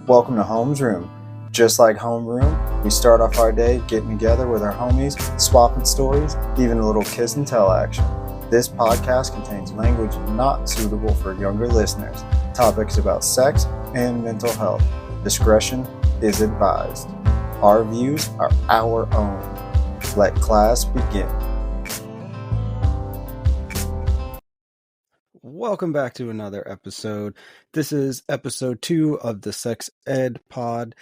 Welcome to Homesroom. Just like Homeroom, we start off our day getting together with our homies, swapping stories, even a little kiss and tell action. This podcast contains language not suitable for younger listeners, topics about sex and mental health. Discretion is advised. Our views are our own. Let class begin. Welcome back to another episode. This is episode 2 of the Sex Ed Pod.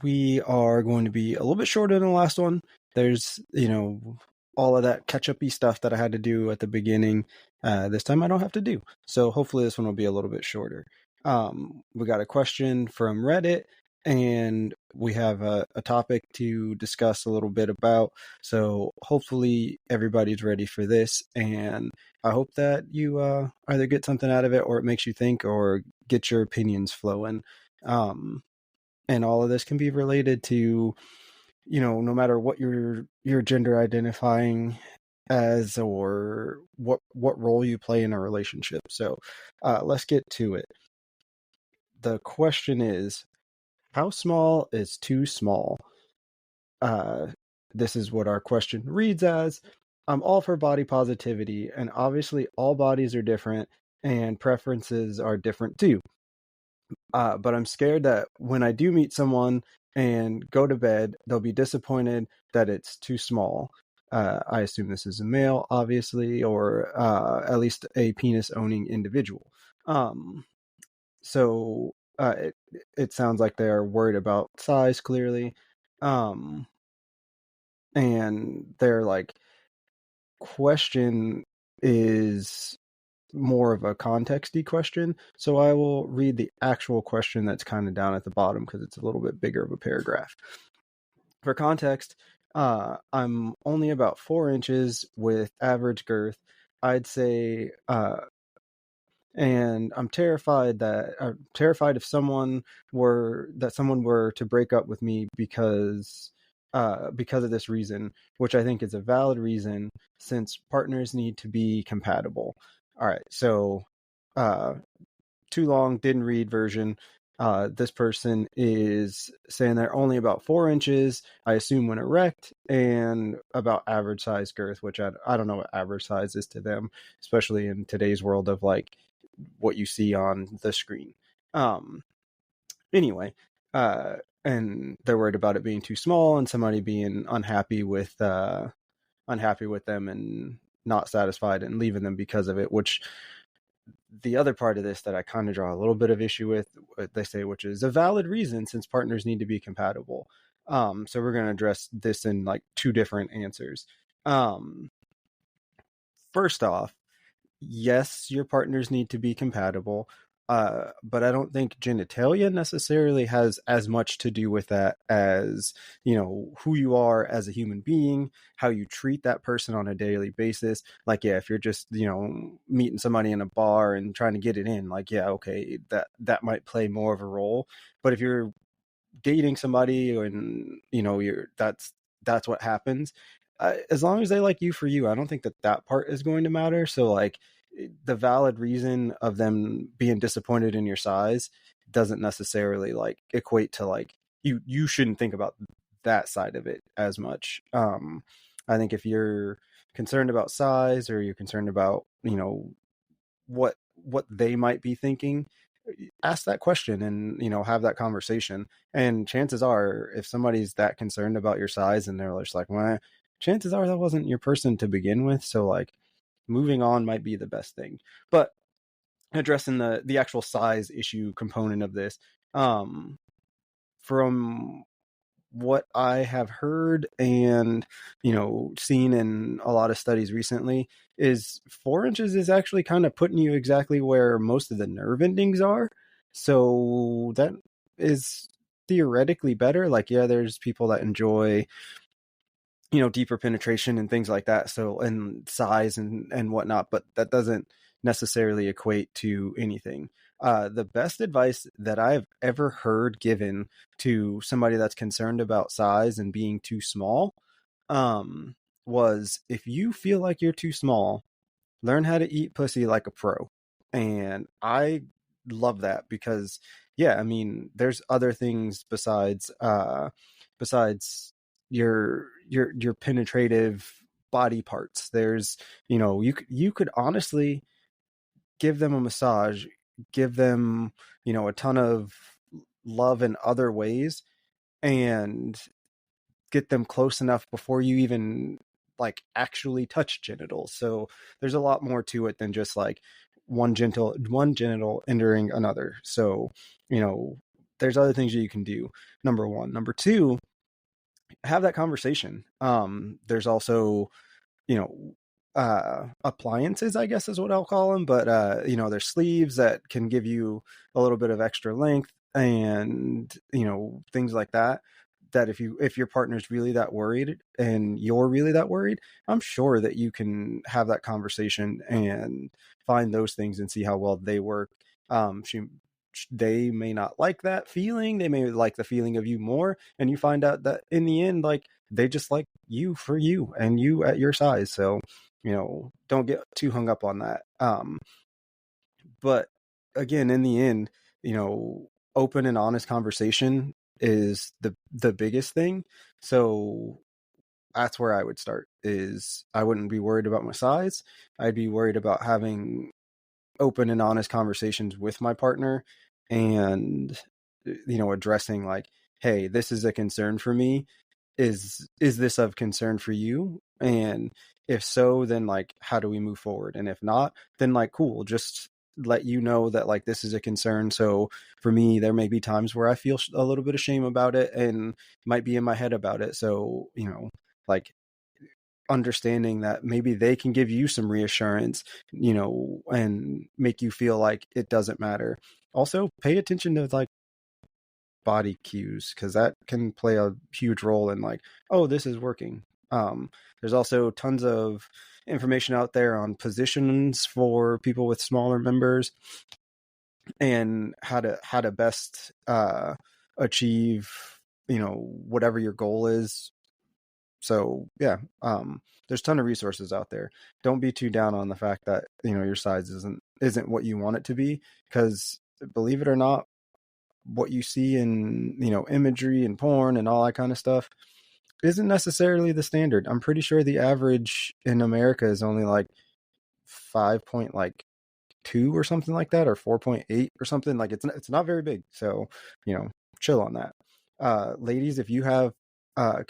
We are going to be a little bit shorter than the last one. There's, all of that catch-up-y stuff that I had to do at the beginning. This time I don't have to do. So hopefully this one will be a little bit shorter. We got a question from Reddit, and we have a topic to discuss a little bit about. So hopefully everybody's ready for this, and I hope that you either get something out of it, or it makes you think, or get your opinions flowing. And all of this can be related to, no matter what your gender identifying as, or what role you play in a relationship. So let's get to it. The question is, how small is too small? This is what our question reads as. I'm all for body positivity, and obviously all bodies are different and preferences are different too. But I'm scared that when I do meet someone and go to bed, they'll be disappointed that it's too small. I assume this is a male, obviously, or at least a penis-owning individual. It sounds like they're worried about size, clearly. And their question is more of a contexty question. So I will read the actual question that's kind of down at the bottom because it's a little bit bigger of a paragraph. For context, I'm only about 4 inches with average girth, I'd say, and I'm terrified if someone were to break up with me because of this reason, which I think is a valid reason, since partners need to be compatible. All right, so too long, didn't read version. This person is saying they're only about 4 inches, I assume, when erect, and about average size girth, which I don't know what average size is to them, especially in today's world of what you see on the screen. Anyway, and they're worried about it being too small and somebody being unhappy with them and not satisfied and leaving them because of it, which the other part of this that I kind of draw a little bit of issue with, they say, which is a valid reason since partners need to be compatible. So we're going to address this in 2 different answers. First off, yes, your partners need to be compatible, but I don't think genitalia necessarily has as much to do with that as, who you are as a human being, how you treat that person on a daily basis. If you're just, meeting somebody in a bar and trying to get it in, okay, that might play more of a role. But if you're dating somebody and, that's what happens, as long as they like you for you, I don't think that part is going to matter. So the valid reason of them being disappointed in your size doesn't necessarily equate to you shouldn't think about that side of it as much. I think if you're concerned about size, or you're concerned about what they might be thinking, ask that question and have that conversation. And chances are, if somebody's that concerned about your size and they're just well, chances are that wasn't your person to begin with, so moving on might be the best thing. But addressing the actual size issue component of this, from what I have heard and seen in a lot of studies recently, is 4 inches is actually kind of putting you exactly where most of the nerve endings are. So that is theoretically better. There's people that enjoy deeper penetration and things like that, so, and size and whatnot, but that doesn't necessarily equate to anything. The best advice that I've ever heard given to somebody that's concerned about size and being too small, was, if you feel like you're too small, learn how to eat pussy like a pro. And I love that because yeah, I mean, there's other things besides your penetrative body parts. There's, you could honestly give them a massage, give them, a ton of love in other ways, and get them close enough before you even like actually touch genitals. So there's a lot more to it than just like one genital entering another. So, there's other things that you can do. Number one. Number two, have that conversation. There's also, you know, appliances, I guess is what I'll call them. But, there's sleeves that can give you a little bit of extra length and, things like that. That if your partner's really that worried and you're really that worried, I'm sure that you can have that conversation and find those things and see how well they work. They may not like that feeling. They may like the feeling of you more. And you find out that in the end, like they just like you for you and you at your size. So, don't get too hung up on that. But again, in the end, open and honest conversation is the biggest thing. So that's where I would start. Is I wouldn't be worried about my size. I'd be worried about having open and honest conversations with my partner and addressing like, hey, this is a concern for me. Is this of concern for you? And if so, then like how do we move forward? And if not, then like cool, just let you know that like this is a concern. So for me, there may be times where I feel a little bit of shame about it and might be in my head about it. So, like understanding that maybe they can give you some reassurance, and make you feel like it doesn't matter. Also, pay attention to like body cues because that can play a huge role in like, oh, this is working. There's also tons of information out there on positions for people with smaller members and how to best achieve whatever your goal is. So yeah, there's a ton of resources out there. Don't be too down on the fact that your size isn't what you want it to be, because believe it or not, what you see in imagery and porn and all that kind of stuff isn't necessarily the standard. I'm pretty sure the average in America is only like 5.2 or something like that, or 4.8 or something. Like it's not very big. So chill on that. Ladies, if you have a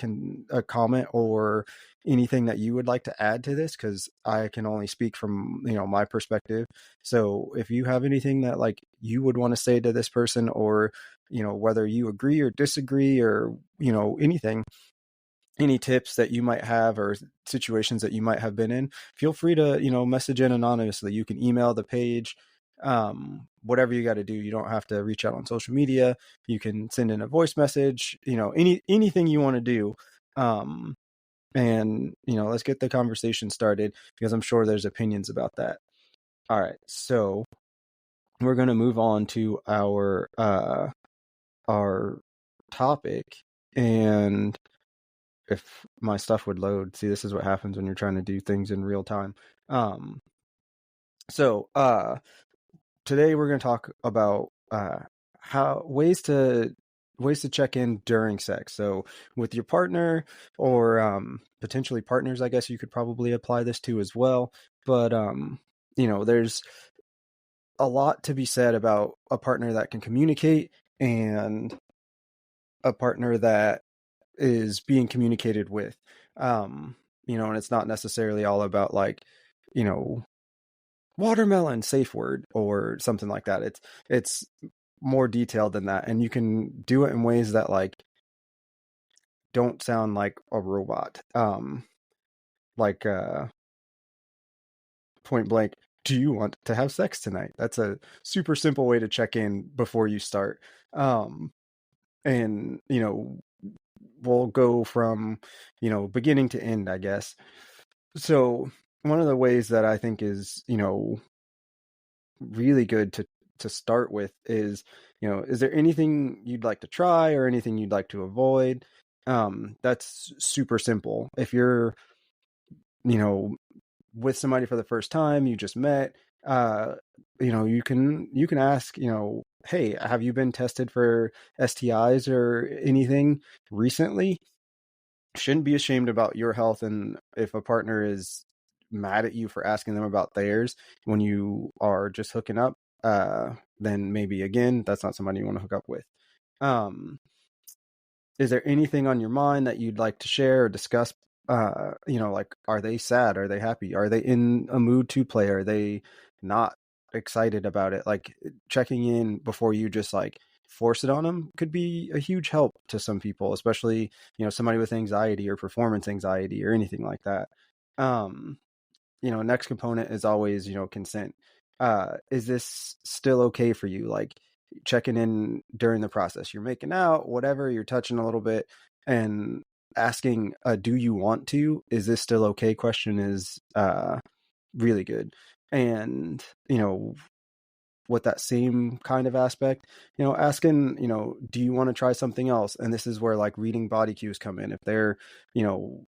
comment or anything that you would like to add to this, because I can only speak from my perspective. So if you have anything that like you would want to say to this person, or whether you agree or disagree, or anything, any tips that you might have or situations that you might have been in, feel free to message in anonymously. You can email the page, whatever you got to do. You don't have to reach out on social media. You can send in a voice message, anything you want to do. And let's get the conversation started, because I'm sure there's opinions about that. All right, so we're going to move on to our topic. And if my stuff would load, see, this is what happens when you're trying to do things in real time. So today we're going to talk about how ways to check in during sex. So with your partner, or potentially partners, I guess you could probably apply this to as well. But there's a lot to be said about a partner that can communicate and a partner that is being communicated with. And it's not necessarily all about like watermelon safe word or something like that. It's more detailed than that, and you can do it in ways that like don't sound like a robot. Like point blank, do you want to have sex tonight? That's a super simple way to check in before you start. And we'll go from beginning to end, I guess. So one of the ways that I think is really good to start with is is there anything you'd like to try or anything you'd like to avoid? That's super simple. If you're with somebody for the first time, you just met, uh, you can ask, hey, have you been tested for STIs or anything recently? Shouldn't be ashamed about your health, and if a partner is mad at you for asking them about theirs when you are just hooking up, then maybe again that's not somebody you want to hook up with. Um, is there anything on your mind that you'd like to share or discuss? Like, are they sad? Are they happy? Are they in a mood to play? Are they not excited about it? Like, checking in before you just like force it on them could be a huge help to some people, especially, somebody with anxiety or performance anxiety or anything like that. Um, next component is always, consent. Is this still okay for you? Like, checking in during the process, you're making out, whatever, you're touching a little bit, and asking, do you want to, is this still okay question is really good. And with that same kind of aspect, asking, do you want to try something else? And this is where like reading body cues come in. If they're,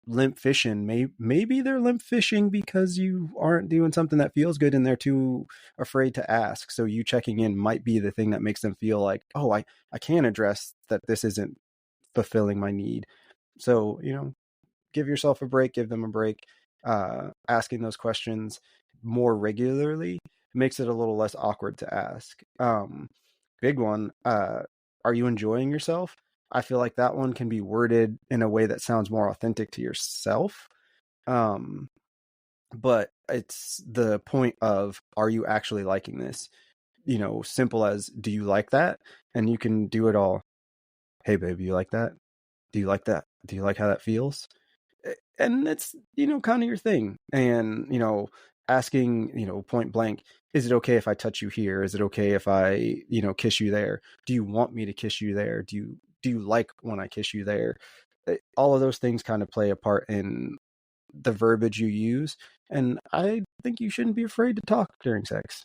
limp fishing, maybe they're limp fishing because you aren't doing something that feels good and they're too afraid to ask. So you checking in might be the thing that makes them feel like, oh, I can address that this isn't fulfilling my need. So, give yourself a break, give them a break. Asking those questions more regularly makes it a little less awkward to ask. Big one, are you enjoying yourself? I feel like that one can be worded in a way that sounds more authentic to yourself. But it's the point of, are you actually liking this? Simple as, do you like that? And you can do it all. Hey, baby, you like that? Do you like that? Do you like how that feels? And it's, kind of your thing. And, asking, point blank, is it okay if I touch you here? Is it okay if I, kiss you there? Do you want me to kiss you there? Do you like when I kiss you there? All of those things kind of play a part in the verbiage you use. And I think you shouldn't be afraid to talk during sex.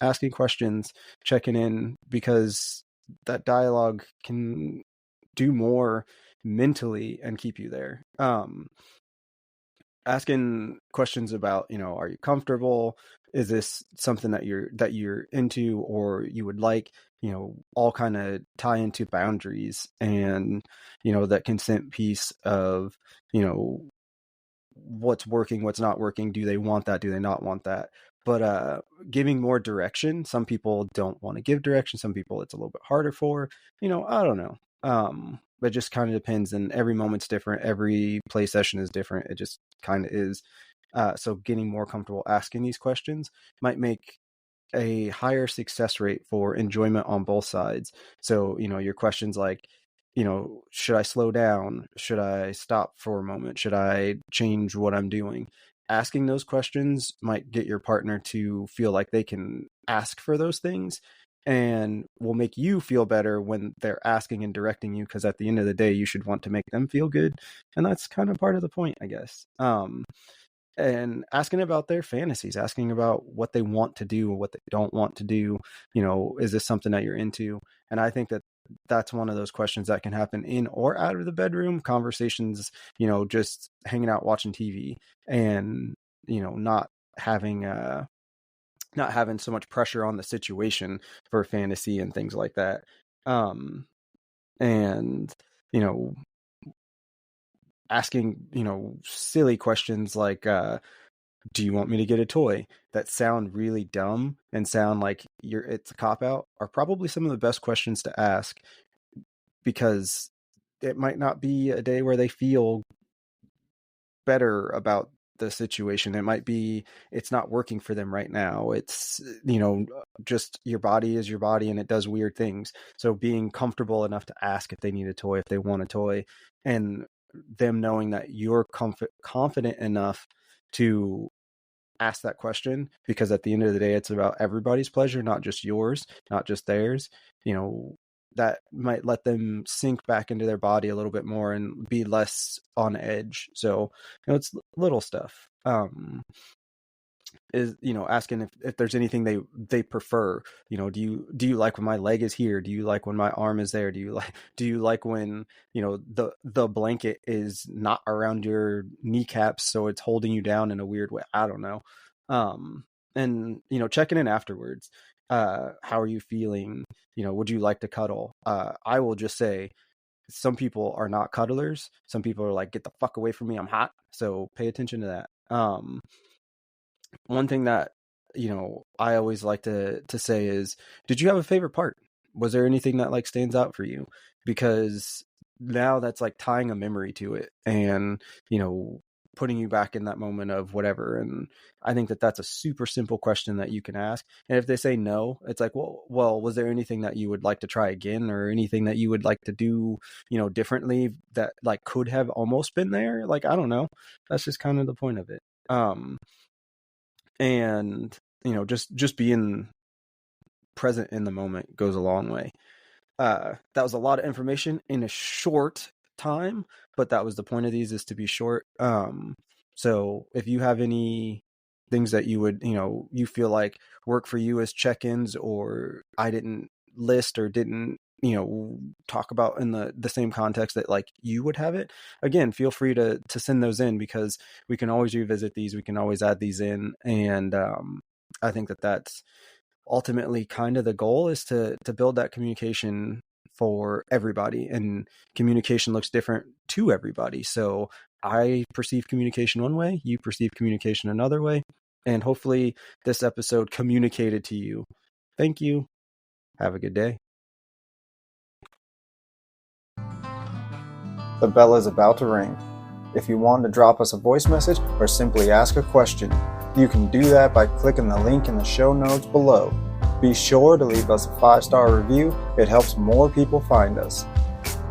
Asking questions, checking in, because that dialogue can do more mentally and keep you there. Asking questions about, are you comfortable? Is this something that you're into or you would like? All kind of tie into boundaries and, that consent piece of, what's working, what's not working. Do they want that? Do they not want that? But giving more direction. Some people don't want to give direction. Some people it's a little bit harder for. I don't know. But it just kind of depends, and every moment's different. Every play session is different. It just kind of is. So getting more comfortable asking these questions might make a higher success rate for enjoyment on both sides. So, your questions like, should I slow down? Should I stop for a moment? Should I change what I'm doing? Asking those questions might get your partner to feel like they can ask for those things, and will make you feel better when they're asking and directing you, because at the end of the day, you should want to make them feel good. And that's kind of part of the point, I guess. And asking about their fantasies, asking about what they want to do, what they don't want to do. Is this something that you're into? And I think that that's one of those questions that can happen in or out of the bedroom. Conversations, just hanging out watching TV, and not having so much pressure on the situation for fantasy and things like that. And asking silly questions like, do you want me to get a toy, that sound really dumb and sound like it's a cop out, are probably some of the best questions to ask, because it might not be a day where they feel better about the situation. It might be it's not working for them right now. It's, just your body is your body and it does weird things. So being comfortable enough to ask if they need a toy, if they want a toy, and them knowing that you're confident enough to ask that question, because at the end of the day, it's about everybody's pleasure, not just yours, not just theirs. That might let them sink back into their body a little bit more and be less on edge. So, it's little stuff. Is, asking if there's anything they prefer. Do you like when my leg is here? Do you like when my arm is there? Do you like when, the blanket is not around your kneecaps, so it's holding you down in a weird way? I don't know. and checking in afterwards. How are you feeling? Would you like to cuddle? I will just say, some people are not cuddlers. Some people are like, get the fuck away from me, I'm hot. So pay attention to that. One thing that I always like to say is, did you have a favorite part? Was there anything that like stands out for you? Because now that's like tying a memory to it, and putting you back in that moment of whatever. And I think that that's a super simple question that you can ask. And if they say no, it's like, well, was there anything that you would like to try again, or anything that you would like to do, differently, that like could have almost been there? Like, I don't know. That's just kind of the point of it. And just being present in the moment goes a long way. That was a lot of information in a short time, but that was the point of these, is to be short. So if you have any things that you would, you feel like work for you as check-ins, or I didn't list or didn't, talk about in the same context that like you would have it, again, feel free to send those in, because we can always revisit these. We can always add these in. And I think that that's ultimately kind of the goal, is to build that communication for everybody, and communication looks different to everybody. So I perceive communication one way, you perceive communication another way, and hopefully this episode communicated to you. Thank you. Have a good day. The bell is about to ring. If you want to drop us a voice message or simply ask a question, you can do that by clicking the link in the show notes below. Be sure to leave us a 5-star review. It helps more people find us.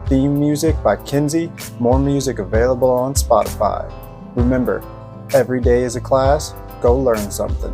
Theme music by Kinsey. More music available on Spotify. Remember, every day is a class. Go learn something.